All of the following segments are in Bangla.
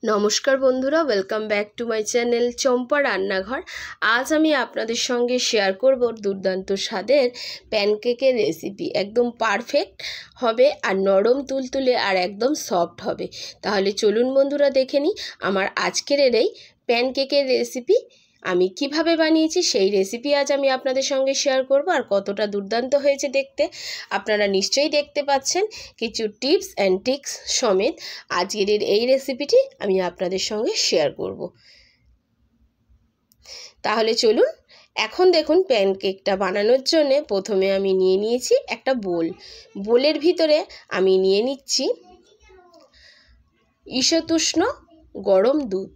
নমস্কার বন্ধুরা, welcome back to my channel Champa Rannaghar. আজ আমি আপনাদের সঙ্গে শেয়ার করব দুর্দান্ত স্বাদের প্যানকেকের রেসিপি। একদম পারফেক্ট হবে আর নরম তুলতুলে আর একদম সফট হবে। তাহলে চলুন বন্ধুরা দেখে নিই আমার আজকের এই প্যানকেকের রেসিপি। আমি কিভাবে বানিয়েছি সেই রেসিপি আজ আমি আপনাদের সঙ্গে শেয়ার করব। আর কতটা দুর্দান্ত হয়েছে দেখতে আপনারা নিশ্চয়ই দেখতে পাচ্ছেন। কিছু টিপস অ্যান্ড ট্রিক্স সমেত আজকের এই রেসিপিটি আমি আপনাদের সঙ্গে শেয়ার করব। তাহলে চলুন এখন দেখুন প্যানকেকটা বানানোর জন্য প্রথমে আমি নিয়ে নিয়েছি একটা বোলের ভিতরে আমি নিয়ে নিচ্ছি ঈশতুষ্ণ গরম দুধ।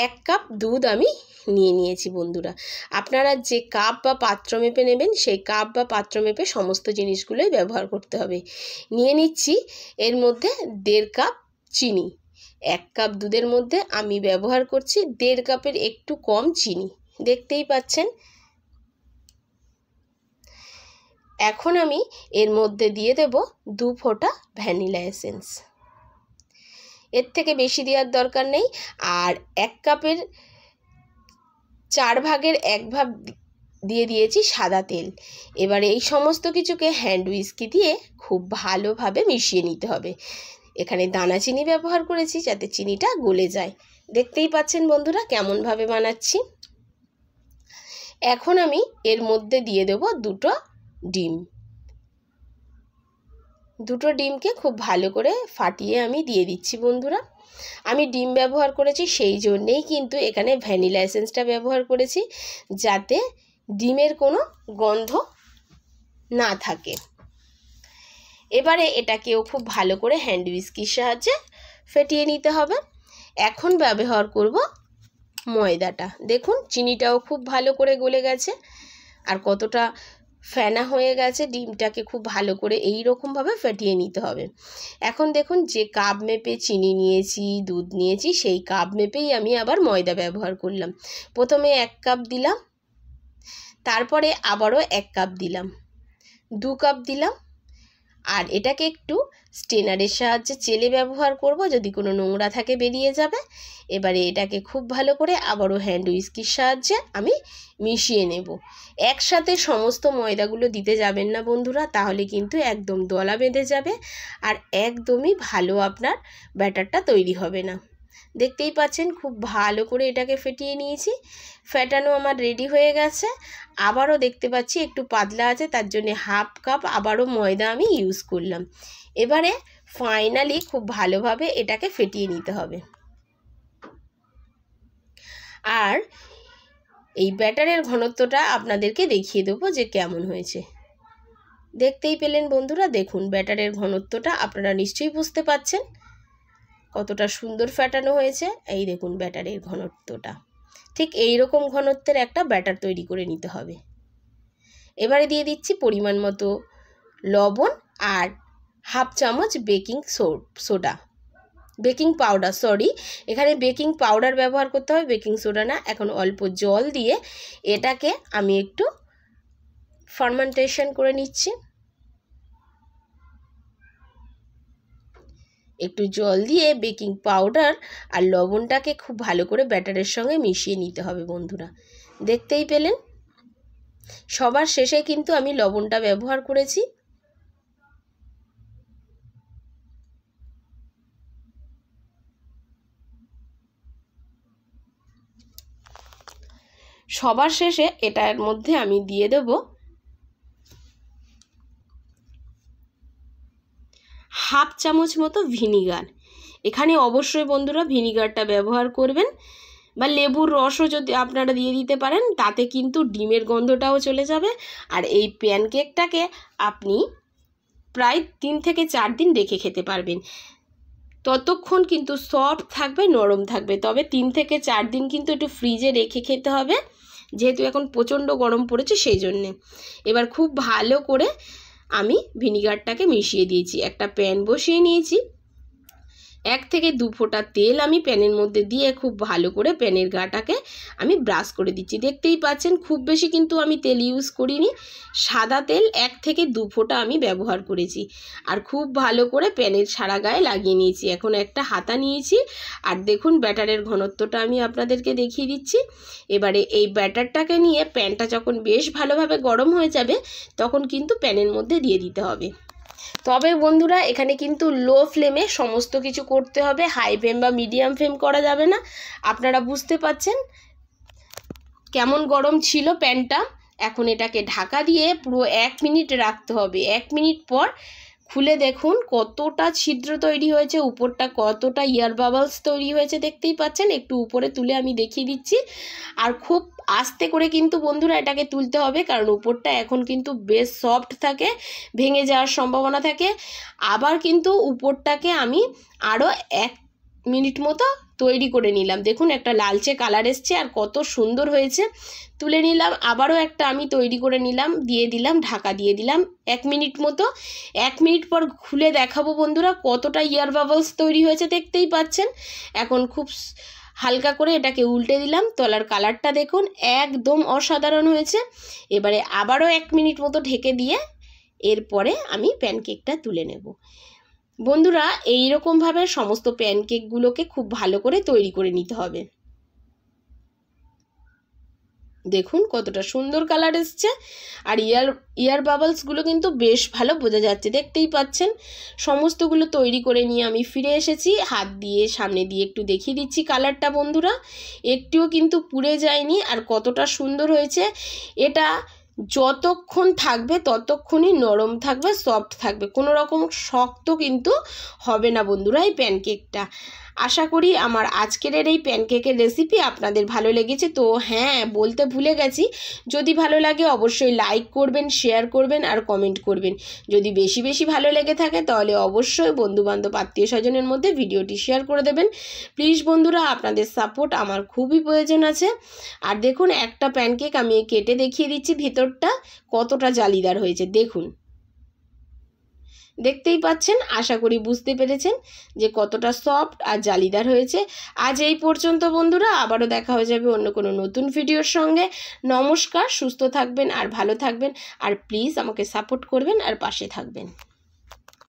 1 কাপ দুধ আমি নিয়ে নিয়েছি বন্ধুরা। আপনারা যে কাপ বা পাত্র মেপে নেবেন সেই কাপ বা পাত্র মেপে সমস্ত জিনিসগুলোই ব্যবহার করতে হবে। নিয়ে নিচ্ছি এর মধ্যে 1.5 কাপ চিনি। 1 কাপ দুধের মধ্যে আমি ব্যবহার করছি 1.5 কাপের একটু কম চিনি, দেখতেই পাচ্ছেন। এখন আমি এর মধ্যে দিয়ে দেব 2 ফোঁটা ভ্যানিলা এসেন্স। এর থেকে বেশি দেওয়ার দরকার নেই। আর 1 কাপের 4 ভাগের 1 ভাগ দিয়ে দিয়েছি সাদা তেল। এবার এই সমস্ত কিছুকে হ্যান্ড হুইস্কি দিয়ে খুব ভালোভাবে মিশিয়ে নিতে হবে। এখানে দানা চিনি ব্যবহার করেছি যাতে চিনিটা গলে যায়। দেখতেই পাচ্ছেন বন্ধুরা কেমনভাবে বানাচ্ছি। এখন আমি এর মধ্যে দিয়ে দেব 2টো ডিম। 2টো ডিমকে খুব ভালো করে ফাটিয়ে আমি দিয়ে দিচ্ছি বন্ধুরা। আমি ডিম ব্যবহার করেছি সেই জন্যেই কিন্তু এখানে ভ্যানিলা এসেন্সটা ব্যবহার করেছি, যাতে ডিমের কোনো গন্ধ না থাকে। এবারে এটাকেও খুব ভালো করে হ্যান্ড হুইস্কির সাহায্যে ফেটিয়ে নিতে হবে। এখন ব্যবহার করব ময়দাটা। দেখুন চিনিটাও খুব ভালো করে গলে গেছে আর কতটা ফেনা হয়ে গেছে। ডিমটাকে খুব ভালো করে এই রকমভাবে ফেটিয়ে নিতে হবে। এখন দেখুন যে কাপ মেপে চিনি নিয়েছি, দুধ নিয়েছি, সেই কাপ মেপেই আমি আবার ময়দা ব্যবহার করলাম। প্রথমে 1 কাপ দিলাম, তারপরে আবারও 1 কাপ দিলাম, 2 কাপ দিলাম। আর এটাকে একটু স্ট্রেনারের সাহায্যে চেলে ব্যবহার করব, যদি কোনো নোংরা থাকে বেরিয়ে যাবে। এবারে এটাকে খুব ভালো করে আবারও হ্যান্ড হুইস্কির সাহায্যে আমি মিশিয়ে নেব। একসাথে সমস্ত ময়দাগুলো দিতে যাবেন না বন্ধুরা, তাহলে কিন্তু একদম দলা বেঁধে যাবে আর একদমই ভালো আপনার ব্যাটারটা তৈরি হবে না। দেখতেই পাচ্ছেন খুব ভালো করে এটাকে ফেটিয়ে নিয়েছি। ফেটানো আমার রেডি হয়ে গেছে। আবারও দেখতে পাচ্ছি একটু পাতলা আছে, তার জন্য 1/2 কাপ আবারও ময়দা আমি ইউজ করলাম। এবারে ফাইনালি খুব ভালোভাবে এটাকে ফেটিয়ে নিতে হবে। আর এই ব্যাটারের ঘনত্বটা আপনাদেরকে দেখিয়ে দেবো যে কেমন হয়েছে। দেখতেই পেলেন বন্ধুরা, দেখুন ব্যাটারের ঘনত্বটা আপনারা নিশ্চয়ই বুঝতে পাচ্ছেন কতটা সুন্দর ফেটানো হয়েছে। এই দেখুন ব্যাটারের ঘনত্বটা, ঠিক এই রকম ঘনত্বের একটা ব্যাটার তৈরি করে নিতে হবে। এবারে দিয়ে দিচ্ছি পরিমাণ মতো লবণ আর 1/2 চামচ বেকিং পাউডার, এখানে বেকিং পাউডার ব্যবহার করতে হবে, বেকিং সোডা না। এখন অল্প জল দিয়ে এটাকে আমি একটু ফার্মেন্টেশন করে নিচ্ছি। একটু জল দিয়ে বেকিং পাউডার আর লবণটাকে খুব ভালো করে ব্যাটারের সঙ্গে মিশিয়ে নিতে হবে বন্ধুরা। দেখতেই পেলেন সবার শেষে কিন্তু আমি লবণটা ব্যবহার করেছি। সবার শেষে এটার মধ্যে আমি দিয়ে দেব 1/2 চামচ মতো ভিনিগার। এখানে অবশ্যই বন্ধুরা ভিনিগারটা ব্যবহার করবেন, বা লেবুর রসও যদি আপনারা দিয়ে দিতে পারেন, তাতে কিন্তু ডিমের গন্ধটাও চলে যাবে। আর এই প্যানকেকটাকে আপনি প্রায় 3 থেকে 4 দিন রেখে খেতে পারবেন। ততক্ষণ কিন্তু সফট থাকবে, নরম থাকবে। তবে 3 থেকে 4 দিন কিন্তু একটু ফ্রিজে রেখে খেতে হবে, যেহেতু এখন প্রচণ্ড গরম পড়েছে সেই জন্যে। এবার খুব ভালো করে আমি ভিনিগারটাকে মিশিয়ে দিয়েছি। একটা প্যান বসিয়ে নিয়েছি, 1 থেকে 2 ফোঁটা তেল আমি প্যানের মধ্যে দিয়ে খুব ভালো করে প্যানের গাটাকে আমি ব্রাশ করে দিচ্ছি। দেখতেই পাচ্ছেন খুব বেশি কিন্তু আমি তেল ইউজ করিনি, সাদা তেল 1 থেকে 2 ফোঁটা আমি ব্যবহার করেছি। আর খুব ভালো করে প্যানের সারা গায়ে লাগিয়ে নিয়েছি। এখন একটা হাতা নিয়েছি আর দেখুন ব্যাটারের ঘনত্বটা আমি আপনাদেরকে দেখিয়ে দিচ্ছি। এবারে এই ব্যাটারটাকে নিয়ে প্যানটা যখন বেশ ভালোভাবে গরম হয়ে যাবে তখন কিন্তু প্যানের মধ্যে দিয়ে দিতে হবে। তবে বন্ধুরা এখানে কিন্তু লো ফ্লেমে সমস্ত কিছু করতে হবে, হাই ফ্লেম বা মিডিয়াম ফ্লেম করা যাবে না। আপনারা বুঝতে পাচ্ছেন কেমন গরম ছিল প্যানটা। এখন এটাকে ঢাকা দিয়ে পুরো 1 মিনিট রাখতে হবে। 1 মিনিট পর খুলে দেখুন কতটা ছিদ্র তৈরি হয়েছে, উপরটা কতটা এয়ার বাবলস তৈরি হয়েছে দেখতেই পাচ্ছেন। একটু উপরে তুলে আমি দেখিয়ে দিচ্ছি। আর খুব আস্তে করে কিন্তু বন্ধুরা এটাকে তুলতে হবে, কারণ উপরটা এখন কিন্তু বেশ সফট থাকে, ভেঙে যাওয়ার সম্ভাবনা থাকে। আবার কিন্তু উপরটাকে আমি আরও 1 মিনিট মতো তৈরি করে নিলাম। দেখুন একটা লালচে কালার এসছে আর কত সুন্দর হয়েছে। তুলে নিলাম, আবারও একটা আমি তৈরি করে নিলাম, দিয়ে দিলাম, ঢাকা দিয়ে দিলাম 1 মিনিট মতো। 1 মিনিট পর খুলে দেখাবো বন্ধুরা কতটা এয়ার বাবলস তৈরি হয়েছে দেখতেই পাচ্ছেন। এখন খুব হালকা করে এটাকে উল্টে দিলাম, তলার কালারটা দেখুন একদম অসাধারণ হয়েছে। এবারে আবারও 1 মিনিট মতো ঢেকে দিয়ে এরপরে আমি প্যানকেকটা তুলে নেব। বন্ধুরা এই রকমভাবে সমস্ত প্যানকেকগুলোকে খুব ভালো করে তৈরি করে নিতে হবে। দেখুন কতটা সুন্দর কালার এসছে আর ইয়ার বাবলসগুলো কিন্তু বেশ ভালো বোঝা যাচ্ছে দেখতেই পাচ্ছেন। সমস্তগুলো তৈরি করে নিয়ে আমি ফিরে এসেছি, হাত দিয়ে সামনে দিয়ে একটু দেখিয়ে দিচ্ছি কালারটা বন্ধুরা, একটুও কিন্তু পুড়ে যায়নি আর কতটা সুন্দর হয়েছে। এটা যতক্ষণ থাকবে ততক্ষণই নরম থাকবে, সফট থাকবে, কোনো রকম শক্ত কিন্তু হবে না বন্ধুরা এই প্যানকেকটা। আশা করি আমার আজকের এই প্যানকেকের রেসিপি আপনাদের ভালো লেগেছে। তো হ্যাঁ, বলতে ভুলে গেছি, যদি ভালো লাগে অবশ্যই লাইক করবেন, শেয়ার করবেন আর কমেন্ট করবেন। যদি বেশি বেশি ভালো লেগে থাকে তাহলে অবশ্যই বন্ধুবান্ধব আত্মীয় স্বজনের মধ্যে ভিডিওটি শেয়ার করে দেবেন। প্লিজ বন্ধুরা আপনাদের সাপোর্ট আমার খুবই প্রয়োজন আছে। আর দেখুন একটা প্যানকেক আমি কেটে দেখিয়ে দিচ্ছি, ভিতরটা কতটা জালিদার হয়েছে দেখুন, দেখতেই পাচ্ছেন। আশা করি বুঝতে পেরেছেন যে কতটা সফট আর জালিদার হয়েছে। আজ এই পর্যন্ত বন্ধুরা, আবারও দেখা হয়ে যাবে অন্য কোনো নতুন ভিডিওর সঙ্গে। নমস্কার, সুস্থ থাকবেন আর ভালো থাকবেন আর প্লিজ আমাকে সাপোর্ট করবেন আর পাশে থাকবেন।